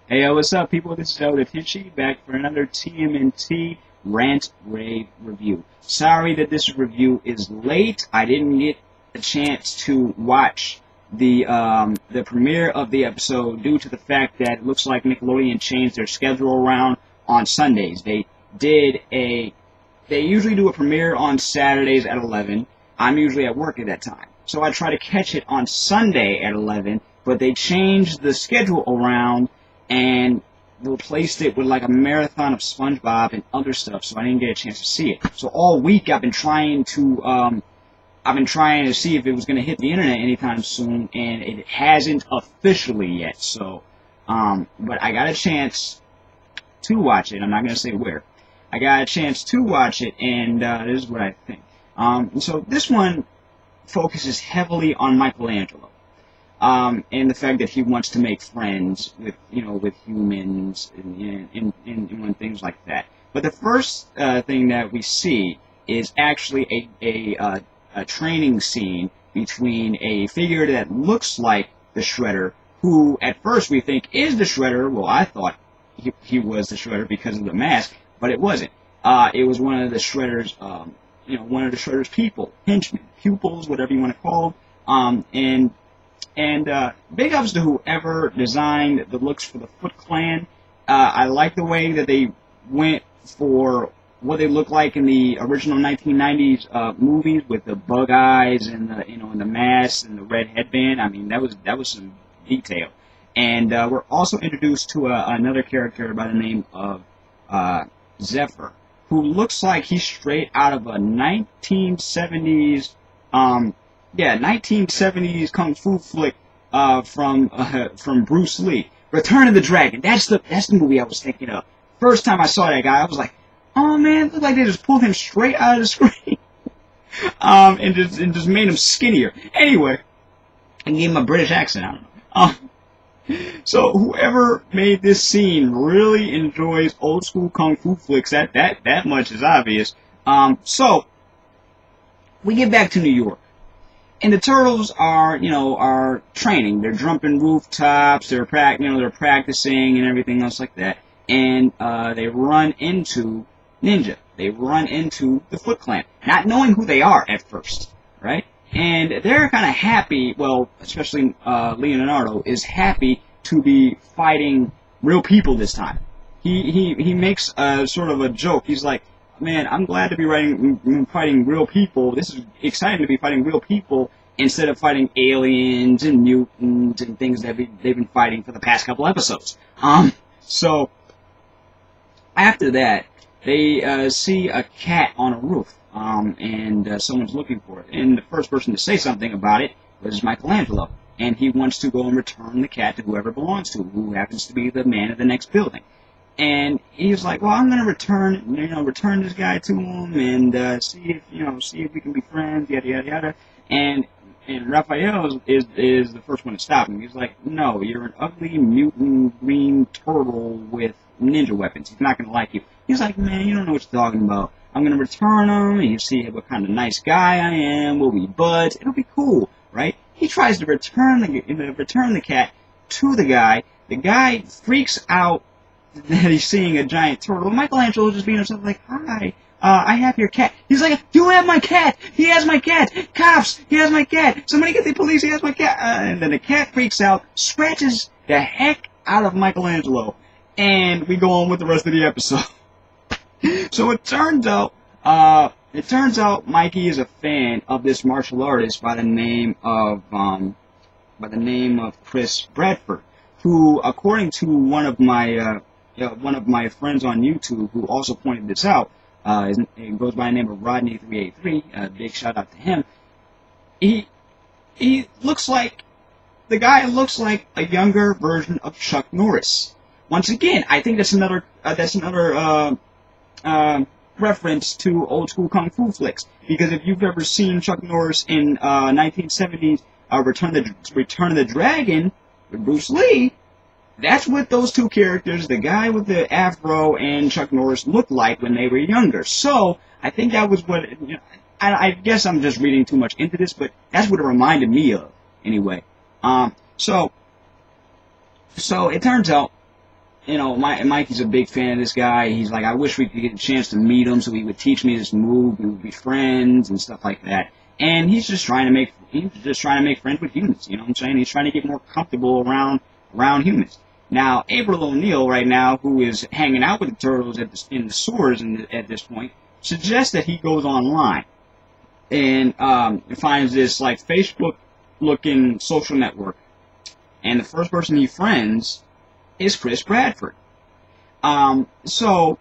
Hey, what's up, people? This is El Da Vinci back for another TMNT Rant Rave review. Sorry that this review is late. I didn't get a chance to watch the premiere of the episode due to the fact that it looks like Nickelodeon changed their schedule around on Sundays. They usually do a premiere on Saturdays at 11. I'm usually at work at that time, so I try to catch it on Sunday at 11. But they changed the schedule around and replaced it with like a marathon of SpongeBob and other stuff, so I didn't get a chance to see it. So all week I've been trying to see if it was going to hit the internet anytime soon, and it hasn't officially yet. So, but I got a chance to watch it. I'm not going to say where. I got a chance to watch it, and this is what I think. So this one focuses heavily on Michelangelo. And the fact that he wants to make friends with, with humans and things like that. But the first thing that we see is actually a training scene between a figure that looks like the Shredder, who at first we think is the Shredder. Well, I thought he was the Shredder because of the mask, but it wasn't. It was one of the Shredder's, one of the Shredder's people, henchmen, pupils, whatever you want to call them. And big ups to whoever designed the looks for the Foot Clan. I like the way that they went for what they look like in the original 1990s movies with the bug eyes and the and the mask and the red headband. I mean, that was some detail. And we're also introduced to another character by the name of Zephyr, who looks like he's straight out of a 1970s 1970s kung fu flick from Bruce Lee. Return of the Dragon. That's the movie I was thinking of. First time I saw that guy, I was like, oh man, it looked like they just pulled him straight out of the screen, and just made him skinnier. Anyway, and gave him a British accent. I don't know. So whoever made this scene really enjoys old school kung fu flicks. That much is obvious. So we get back to New York. And the Turtles are training. They're jumping rooftops. They're practicing and everything else like that. And they run into Ninja. They run into the Foot Clan, not knowing who they are at first, right? And they're kind of happy. Well, especially Leonardo is happy to be fighting real people this time. He makes a sort of a joke. He's like, man, I'm glad to be fighting real people. This is exciting to be fighting real people instead of fighting aliens and mutants and things that they've been fighting for the past couple episodes. So after that, they see a cat on a roof, and someone's looking for it. And the first person to say something about it was Michelangelo, and he wants to go and return the cat to whoever it belongs to, who happens to be the man of the next building. And he was like, well, I'm gonna return this guy to him and see if we can be friends, yada yada yada. And Raphael is the first one to stop him. He's like, no, you're an ugly mutant green turtle with ninja weapons. He's not gonna like you. He's like, man, you don't know what you're talking about. I'm gonna return him, and you see what kind of nice guy I am. We'll be buds. It'll be cool, right? He tries to return the cat to the guy. The guy freaks out that he's seeing a giant turtle. Michelangelo just being himself like, hi, I have your cat. He's like, you have my cat! He has my cat! Cops! He has my cat! Somebody get the police! He has my cat! And then the cat freaks out, scratches the heck out of Michelangelo, and we go on with the rest of the episode. So it turns out Mikey is a fan of this martial artist by the name of Chris Bradford, who, according to one of my friends on YouTube, who also pointed this out, it goes by the name of Rodney383. Big shout out to him. The guy looks like a younger version of Chuck Norris. Once again, I think that's another reference to old school kung fu flicks. Because if you've ever seen Chuck Norris in 1970s Return of the Dragon with Bruce Lee, that's what those two characters, the guy with the afro and Chuck Norris, looked like when they were younger. So I think that was what. I guess I'm just reading too much into this, but that's what it reminded me of, anyway. So it turns out Mikey's a big fan of this guy. He's like, I wish we could get a chance to meet him so he would teach me this move. We would be friends and stuff like that. And he's just trying to make friends with humans. You know what I'm saying? He's trying to get more comfortable around humans. Now, April O'Neil right now, who is hanging out with the turtles in the sewers at this point, suggests that he goes online and finds this like Facebook-looking social network, and the first person he friends is Chris Bradford. So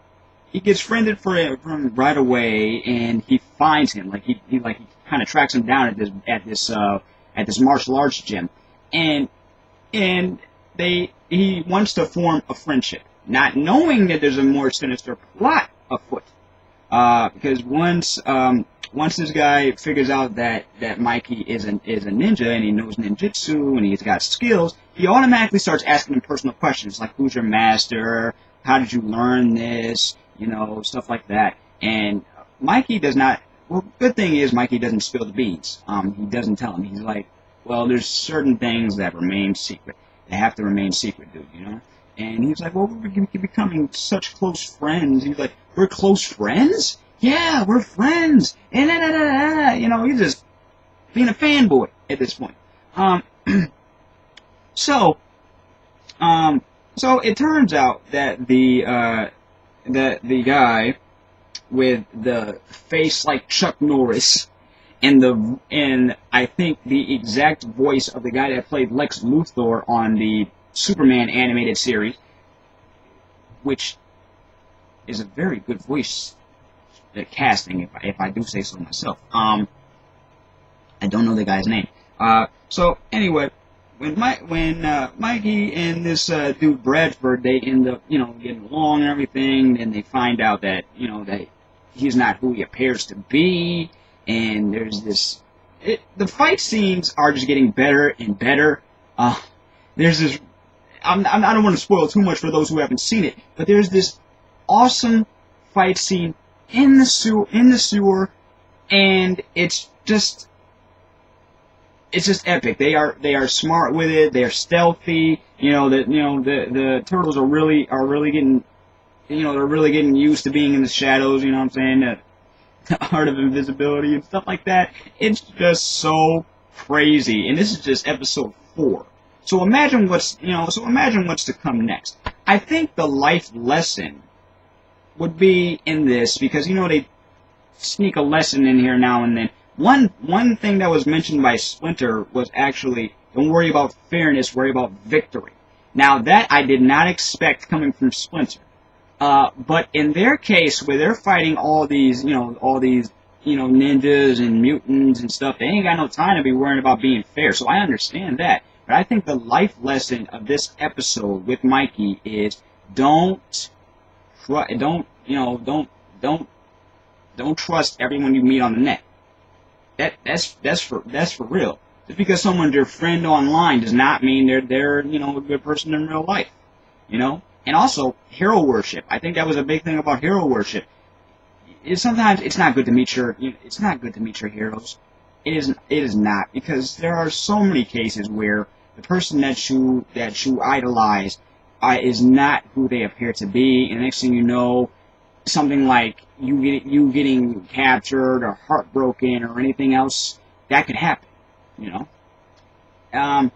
he gets friended from him right away, and he finds him. Like he kind of tracks him down at this martial arts gym, and he wants to form a friendship, not knowing that there's a more sinister plot afoot. Because once this guy figures out that Mikey is a ninja and he knows ninjutsu and he's got skills, he automatically starts asking him personal questions like, who's your master? How did you learn this? You know, stuff like that. And Mikey does not. Well, good thing is Mikey doesn't spill the beans. He doesn't tell him. He's like, well, there's certain things that remain secret. They have to remain secret, dude. You know. And he's like, well, we're becoming such close friends. He's like, we're close friends? Yeah, we're friends. And you know, he's just being a fanboy at this point. So it turns out that the guy with the face like Chuck Norris and I think the exact voice of the guy that played Lex Luthor on the Superman animated series, which is a very good voice casting, if I do say so myself. I don't know the guy's name. So anyway, when Mikey and this dude Bradford, they end up, you know, getting along and everything, and they find out that, you know, that he's not who he appears to be, and there's this. The fight scenes are just getting better and better. There's this. I don't want to spoil too much for those who haven't seen it, but there's this awesome fight scene in the sewer, and it's just epic. They are smart with it. They are stealthy. The turtles are really getting, they're really getting used to being in the shadows. You know what I'm saying? The art of invisibility and stuff like that. It's just so crazy, and this is just episode 4. So imagine what's to come next. I think the life lesson would be in this, because, you know, they sneak a lesson in here now and then. One thing that was mentioned by Splinter was actually, don't worry about fairness, worry about victory. Now, that I did not expect coming from Splinter. But in their case, where they're fighting all these ninjas and mutants and stuff, they ain't got no time to be worrying about being fair. So I understand that. But I think the life lesson of this episode with Mikey is don't trust everyone you meet on the net. That's for real. Just because someone's your friend online does not mean they're a good person in real life. You know? And also hero worship. I think that was a big thing about hero worship. Sometimes it's not good to meet your heroes. It is not, because there are so many cases where the person that you idolize is not who they appear to be, and the next thing you know, something like you getting captured or heartbroken or anything else, that could happen, you know.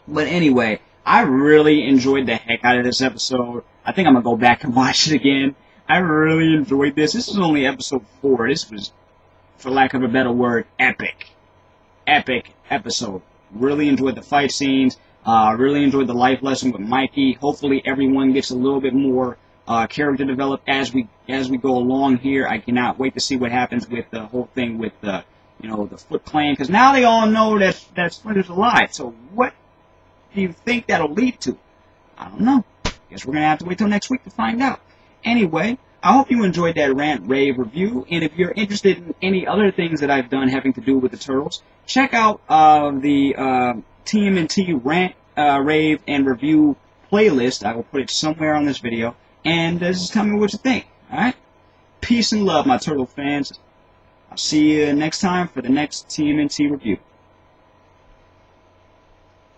But anyway, I really enjoyed the heck out of this episode. I think I'm gonna go back and watch it again. I really enjoyed this. This is only episode 4. This was, for lack of a better word, epic episode. Really enjoyed the fight scenes. Really enjoyed the life lesson with Mikey. Hopefully everyone gets a little bit more character developed as we go along here. I cannot wait to see what happens with the whole thing with the Foot Clan, because now they all know that Splinter's alive. So what do you think that'll lead to? I don't know. Guess we're gonna have to wait till next week to find out. Anyway, I hope you enjoyed that rant rave review, and if you're interested in any other things that I've done having to do with the Turtles, check out the TMNT rant, rave, and review playlist. I will put it somewhere on this video, and just tell me what you think. Alright? Peace and love, my Turtle fans. I'll see you next time for the next TMNT review.